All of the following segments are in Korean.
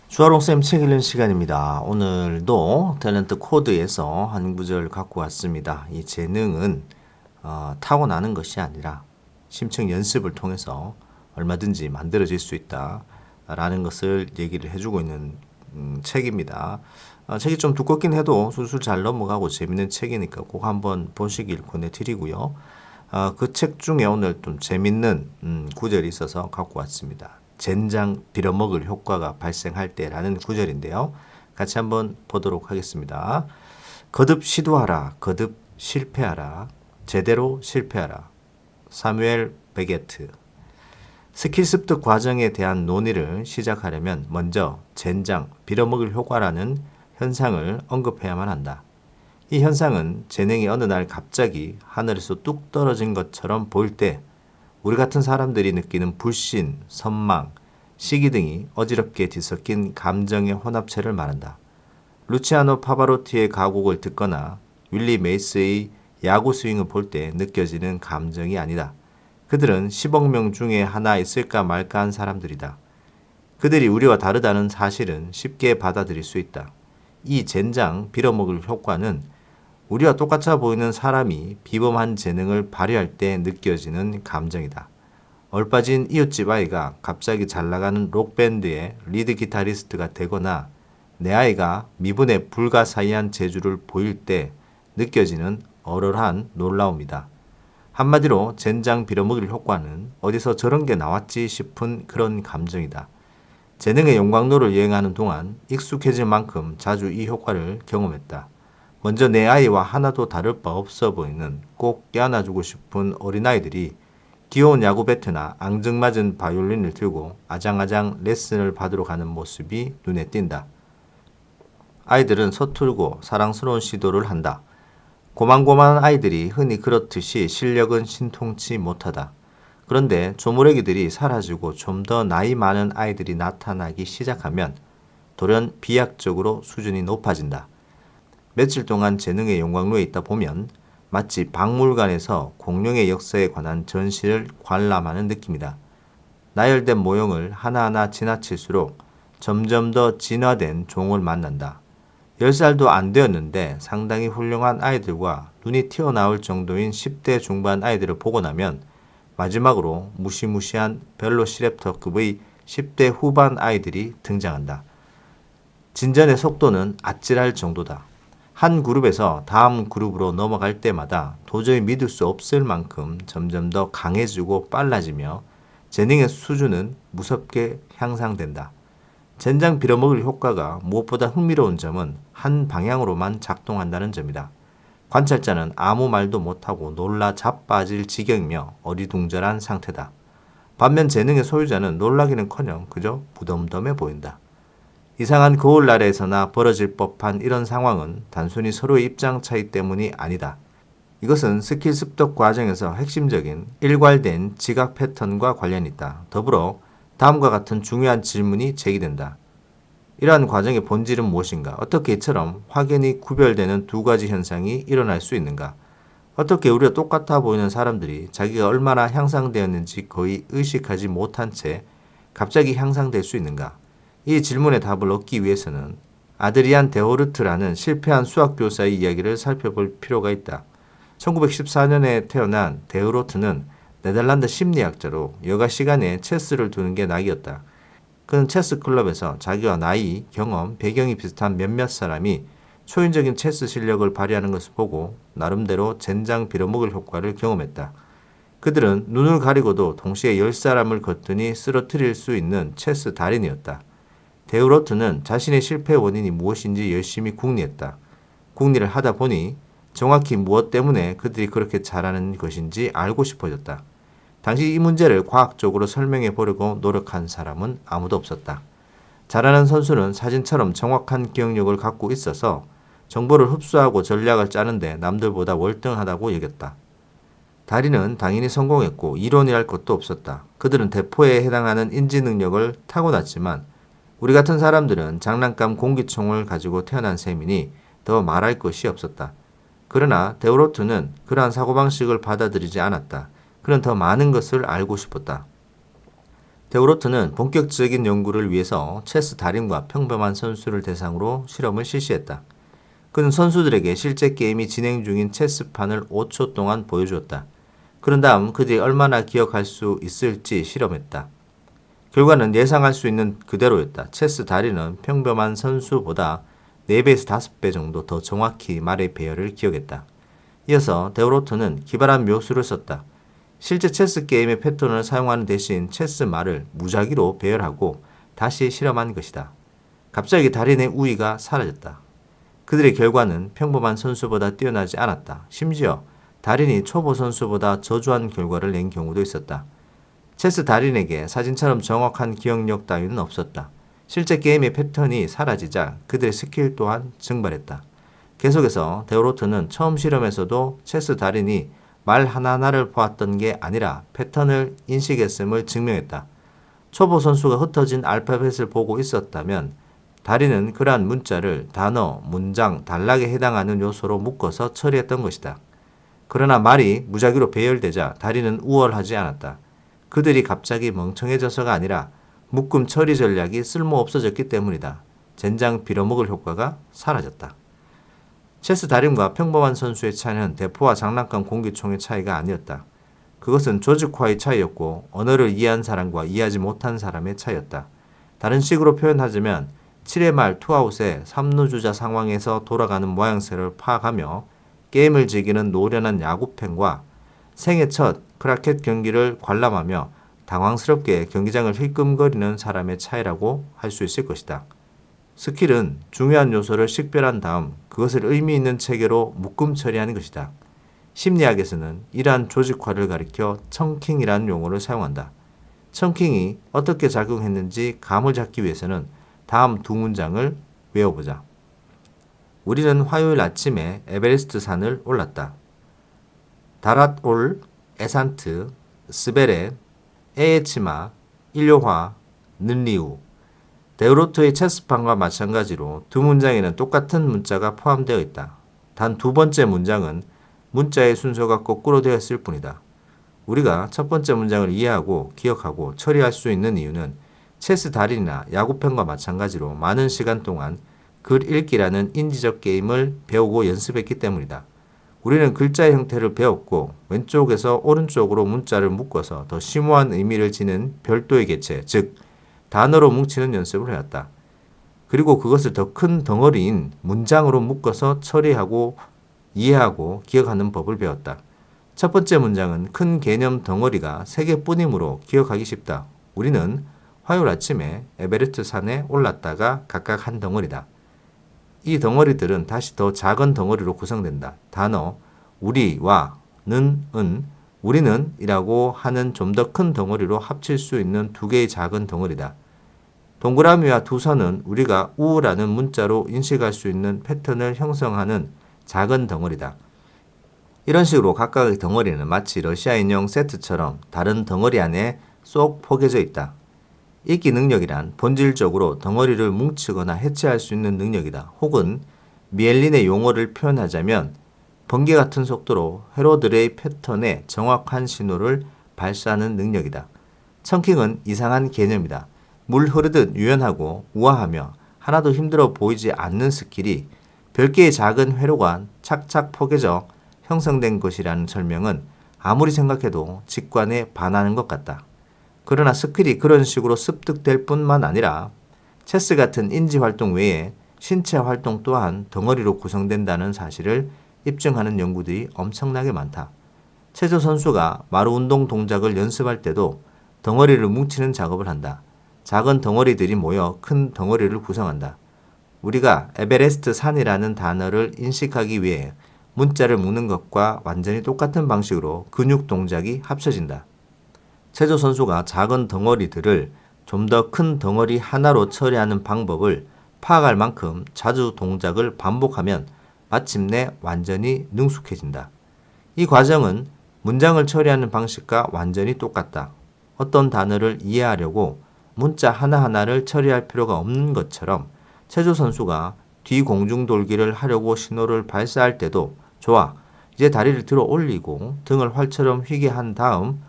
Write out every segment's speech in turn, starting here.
주아롱쌤 책 읽는 시간입니다. 오늘도 탤런트 코드에서 한 구절 갖고 왔습니다. 이 재능은 타고나는 것이 아니라 심층 연습을 통해서 얼마든지 만들어질 수 있다라는 것을 얘기를 해주고 있는 책입니다. 책이 좀 두껍긴 해도 술술 잘 넘어가고 재밌는 책이니까 꼭 한번 보시길 권해드리고요. 그 책 중에 오늘 좀 재밌는 구절이 있어서 갖고 왔습니다. 젠장 빌어먹을 효과가 발생할 때라는 구절인데요. 같이 한번 보도록 하겠습니다. 거듭 시도하라. 거듭 실패하라. 제대로 실패하라. 사무엘 베게트. 스킬 습득 과정에 대한 논의를 시작하려면 먼저 젠장 빌어먹을 효과라는 현상을 언급해야만 한다. 이 현상은 재능이 어느 날 갑자기 하늘에서 뚝 떨어진 것처럼 보일 때 우리 같은 사람들이 느끼는 불신, 선망, 시기 등이 어지럽게 뒤섞인 감정의 혼합체를 말한다. 루치아노 파바로티의 가곡을 듣거나 윌리 메이스의 야구 스윙을 볼 때 느껴지는 감정이 아니다. 그들은 10억 명 중에 하나 있을까 말까 한 사람들이다. 그들이 우리와 다르다는 사실은 쉽게 받아들일 수 있다. 이 젠장 빌어먹을 효과는 우리와 똑같아 보이는 사람이 비범한 재능을 발휘할 때 느껴지는 감정이다. 얼빠진 이웃집 아이가 갑자기 잘나가는 록밴드의 리드 기타리스트가 되거나 내 아이가 미분에 불가사의한 재주를 보일 때 느껴지는 얼얼한 놀라움이다. 한마디로 젠장 빌어먹일 효과는 어디서 저런 게 나왔지 싶은 그런 감정이다. 재능의 용광로를 여행하는 동안 익숙해질 만큼 자주 이 효과를 경험했다. 먼저 내 아이와 하나도 다를 바 없어 보이는 꼭 껴안아주고 싶은 어린아이들이 귀여운 야구 배트나 앙증맞은 바이올린을 들고 아장아장 레슨을 받으러 가는 모습이 눈에 띈다. 아이들은 서툴고 사랑스러운 시도를 한다. 고만고만한 아이들이 흔히 그렇듯이 실력은 신통치 못하다. 그런데 조물애기들이 사라지고 좀 더 나이 많은 아이들이 나타나기 시작하면 돌연 비약적으로 수준이 높아진다. 며칠 동안 재능의 용광로에 있다 보면 마치 박물관에서 공룡의 역사에 관한 전시를 관람하는 느낌이다. 나열된 모형을 하나하나 지나칠수록 점점 더 진화된 종을 만난다. 10살도 안 되었는데 상당히 훌륭한 아이들과 눈이 튀어나올 정도인 10대 중반 아이들을 보고 나면 마지막으로 무시무시한 벨로시랩터급의 10대 후반 아이들이 등장한다. 진전의 속도는 아찔할 정도다. 한 그룹에서 다음 그룹으로 넘어갈 때마다 도저히 믿을 수 없을 만큼 점점 더 강해지고 빨라지며 재능의 수준은 무섭게 향상된다. 젠장 빌어먹을 효과가 무엇보다 흥미로운 점은 한 방향으로만 작동한다는 점이다. 관찰자는 아무 말도 못하고 놀라 자빠질 지경이며 어리둥절한 상태다. 반면 재능의 소유자는 놀라기는커녕 그저 무덤덤해 보인다. 이상한 거울나라에서나 벌어질 법한 이런 상황은 단순히 서로의 입장 차이 때문이 아니다. 이것은 스킬 습득 과정에서 핵심적인 일괄된 지각 패턴과 관련이 있다. 더불어 다음과 같은 중요한 질문이 제기된다. 이러한 과정의 본질은 무엇인가? 어떻게 이처럼 확연히 구별되는 두 가지 현상이 일어날 수 있는가? 어떻게 우리와 똑같아 보이는 사람들이 자기가 얼마나 향상되었는지 거의 의식하지 못한 채 갑자기 향상될 수 있는가? 이 질문의 답을 얻기 위해서는 아드리안 데오르트라는 실패한 수학교사의 이야기를 살펴볼 필요가 있다. 1914년에 태어난 데오르트는 네덜란드 심리학자로 여가 시간에 체스를 두는 게 낙이었다. 그는 체스 클럽에서 자기와 나이, 경험, 배경이 비슷한 몇몇 사람이 초인적인 체스 실력을 발휘하는 것을 보고 나름대로 젠장 빌어먹을 효과를 경험했다. 그들은 눈을 가리고도 동시에 10사람을 거뜬히 쓰러뜨릴 수 있는 체스 달인이었다. 데우로트는 자신의 실패 원인이 무엇인지 열심히 궁리했다. 궁리를 하다 보니 정확히 무엇 때문에 그들이 그렇게 잘하는 것인지 알고 싶어졌다. 당시 이 문제를 과학적으로 설명해 보려고 노력한 사람은 아무도 없었다. 잘하는 선수는 사진처럼 정확한 기억력을 갖고 있어서 정보를 흡수하고 전략을 짜는데 남들보다 월등하다고 여겼다. 달인은 당연히 성공했고 이론이랄 것도 없었다. 그들은 대포에 해당하는 인지 능력을 타고났지만 우리 같은 사람들은 장난감 공기총을 가지고 태어난 셈이니 더 말할 것이 없었다. 그러나 데오로트는 그러한 사고방식을 받아들이지 않았다. 그는 더 많은 것을 알고 싶었다. 데오로트는 본격적인 연구를 위해서 체스 달인과 평범한 선수를 대상으로 실험을 실시했다. 그는 선수들에게 실제 게임이 진행 중인 체스판을 5초 동안 보여주었다. 그런 다음 그들이 얼마나 기억할 수 있을지 실험했다. 결과는 예상할 수 있는 그대로였다. 체스 달인은 평범한 선수보다 4배에서 5배 정도 더 정확히 말의 배열을 기억했다. 이어서 데오로트는 기발한 묘수를 썼다. 실제 체스 게임의 패턴을 사용하는 대신 체스 말을 무작위로 배열하고 다시 실험한 것이다. 갑자기 달인의 우위가 사라졌다. 그들의 결과는 평범한 선수보다 뛰어나지 않았다. 심지어 달인이 초보 선수보다 저조한 결과를 낸 경우도 있었다. 체스 달인에게 사진처럼 정확한 기억력 따위는 없었다. 실제 게임의 패턴이 사라지자 그들의 스킬 또한 증발했다. 계속해서 데오로트는 처음 실험에서도 체스 달인이 말 하나하나를 보았던 게 아니라 패턴을 인식했음을 증명했다. 초보 선수가 흩어진 알파벳을 보고 있었다면 달인은 그러한 문자를 단어, 문장, 단락에 해당하는 요소로 묶어서 처리했던 것이다. 그러나 말이 무작위로 배열되자 달인은 우월하지 않았다. 그들이 갑자기 멍청해져서가 아니라 묶음 처리 전략이 쓸모없어졌기 때문이다. 젠장 빌어먹을 효과가 사라졌다. 체스 달인과 평범한 선수의 차이는 대포와 장난감 공기총의 차이가 아니었다. 그것은 조직화의 차이였고 언어를 이해한 사람과 이해하지 못한 사람의 차이였다. 다른 식으로 표현하자면 7회 말 투아웃의 3루 주자 상황에서 돌아가는 모양새를 파악하며 게임을 즐기는 노련한 야구팬과 생애 첫 크라켓 경기를 관람하며 당황스럽게 경기장을 힐끔거리는 사람의 차이라고 할 수 있을 것이다. 스킬은 중요한 요소를 식별한 다음 그것을 의미 있는 체계로 묶음 처리하는 것이다. 심리학에서는 이러한 조직화를 가리켜 청킹이라는 용어를 사용한다. 청킹이 어떻게 작용했는지 감을 잡기 위해서는 다음 두 문장을 외워보자. 우리는 화요일 아침에 에베레스트 산을 올랐다. 다랏 올, 에산트, 스베렛, 에에치마, 일요화, 는리우. 데오로트의 체스판과 마찬가지로 두 문장에는 똑같은 문자가 포함되어 있다. 단 두 번째 문장은 문자의 순서가 거꾸로 되었을 뿐이다. 우리가 첫 번째 문장을 이해하고 기억하고 처리할 수 있는 이유는 체스 달인이나 야구팬과 마찬가지로 많은 시간 동안 글 읽기라는 인지적 게임을 배우고 연습했기 때문이다. 우리는 글자의 형태를 배웠고 왼쪽에서 오른쪽으로 문자를 묶어서 더 심오한 의미를 지닌 별도의 개체, 즉 단어로 뭉치는 연습을 해왔다. 그리고 그것을 더 큰 덩어리인 문장으로 묶어서 처리하고 이해하고 기억하는 법을 배웠다. 첫 번째 문장은 큰 개념 덩어리가 3개뿐이므로 기억하기 쉽다. 우리는 화요일 아침에 에베레스트 산에 올랐다가 각각 한 덩어리다. 이 덩어리들은 다시 더 작은 덩어리로 구성된다. 단어 우리와 는, 은, 우리는 이라고 하는 좀 더 큰 덩어리로 합칠 수 있는 2개의 작은 덩어리다. 동그라미와 두 선은 우리가 우라는 문자로 인식할 수 있는 패턴을 형성하는 작은 덩어리다. 이런 식으로 각각의 덩어리는 마치 러시아 인형 세트처럼 다른 덩어리 안에 쏙 포개져 있다. 읽기 능력이란 본질적으로 덩어리를 뭉치거나 해체할 수 있는 능력이다. 혹은 미엘린의 용어를 표현하자면 번개 같은 속도로 회로들의 패턴에 정확한 신호를 발사하는 능력이다. 청킹은 이상한 개념이다. 물 흐르듯 유연하고 우아하며 하나도 힘들어 보이지 않는 스킬이 별개의 작은 회로가 착착 포개져 형성된 것이라는 설명은 아무리 생각해도 직관에 반하는 것 같다. 그러나 스킬이 그런 식으로 습득될 뿐만 아니라 체스 같은 인지활동 외에 신체 활동 또한 덩어리로 구성된다는 사실을 입증하는 연구들이 엄청나게 많다. 체조 선수가 마루 운동 동작을 연습할 때도 덩어리를 뭉치는 작업을 한다. 작은 덩어리들이 모여 큰 덩어리를 구성한다. 우리가 에베레스트 산이라는 단어를 인식하기 위해 문자를 묶는 것과 완전히 똑같은 방식으로 근육 동작이 합쳐진다. 체조 선수가 작은 덩어리들을 좀 더 큰 덩어리 하나로 처리하는 방법을 파악할 만큼 자주 동작을 반복하면 마침내 완전히 능숙해진다. 이 과정은 문장을 처리하는 방식과 완전히 똑같다. 어떤 단어를 이해하려고 문자 하나하나를 처리할 필요가 없는 것처럼 체조 선수가 뒤공중 돌기를 하려고 신호를 발사할 때도 좋아, 이제 다리를 들어 올리고 등을 활처럼 휘게 한 다음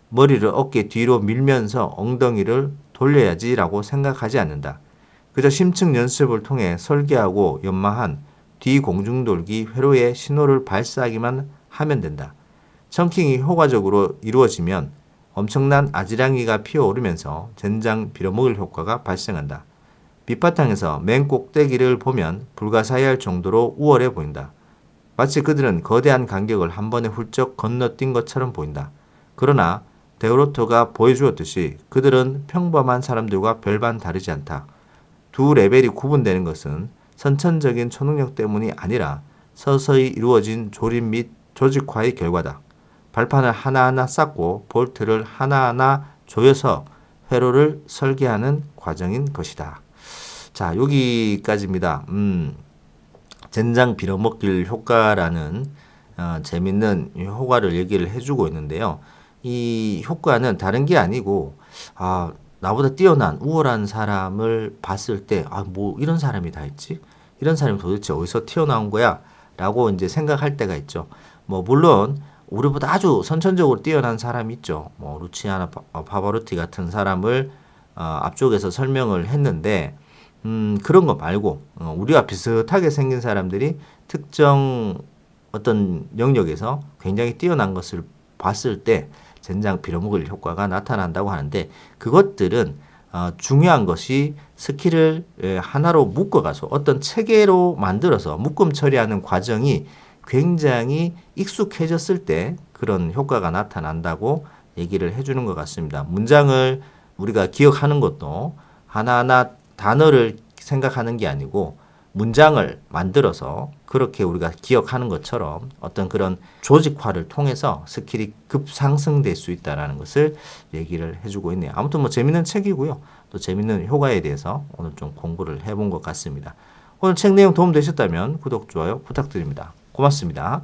머리를 어깨 뒤로 밀면서 엉덩이를 돌려야지라고 생각하지 않는다. 그저 심층 연습을 통해 설계하고 연마한 뒤공중돌기 회로의 신호를 발사하기만 하면 된다. 청킹이 효과적으로 이루어지면 엄청난 아지랑이가 피어오르면서 젠장 빌어먹을 효과가 발생한다. 밑바탕에서 맨 꼭대기를 보면 불가사의할 정도로 우월해 보인다. 마치 그들은 거대한 간격을 한 번에 훌쩍 건너뛴 것처럼 보인다. 그러나 데오로토가 보여주었듯이 그들은 평범한 사람들과 별반 다르지 않다. 두 레벨이 구분되는 것은 선천적인 초능력 때문이 아니라 서서히 이루어진 조립 및 조직화의 결과다. 발판을 하나하나 쌓고 볼트를 하나하나 조여서 회로를 설계하는 과정인 것이다. 자, 여기까지입니다. 젠장 빌어먹길 효과라는 재밌는 효과를 얘기를 해주고 있는데요. 이 효과는 다른 게 아니고 나보다 뛰어난 우월한 사람을 봤을 때 뭐 이런 사람이 다 있지? 이런 사람이 도대체 어디서 튀어나온 거야? 라고 이제 생각할 때가 있죠. 뭐 물론 우리보다 아주 선천적으로 뛰어난 사람이 있죠. 뭐 루치아나 파바로티 같은 사람을 앞쪽에서 설명을 했는데 그런 거 말고 우리와 비슷하게 생긴 사람들이 특정 어떤 영역에서 굉장히 뛰어난 것을 봤을 때 젠장 빌어먹을 효과가 나타난다고 하는데 그것들은 중요한 것이 스킬을 하나로 묶어가서 어떤 체계로 만들어서 묶음 처리하는 과정이 굉장히 익숙해졌을 때 그런 효과가 나타난다고 얘기를 해주는 것 같습니다. 문장을 우리가 기억하는 것도 하나하나 단어를 생각하는 게 아니고 문장을 만들어서 그렇게 우리가 기억하는 것처럼 어떤 그런 조직화를 통해서 스킬이 급상승될 수 있다는 것을 얘기를 해주고 있네요. 아무튼 뭐 재밌는 책이고요. 또 재밌는 효과에 대해서 오늘 좀 공부를 해본 것 같습니다. 오늘 책 내용 도움되셨다면 구독, 좋아요 부탁드립니다. 고맙습니다.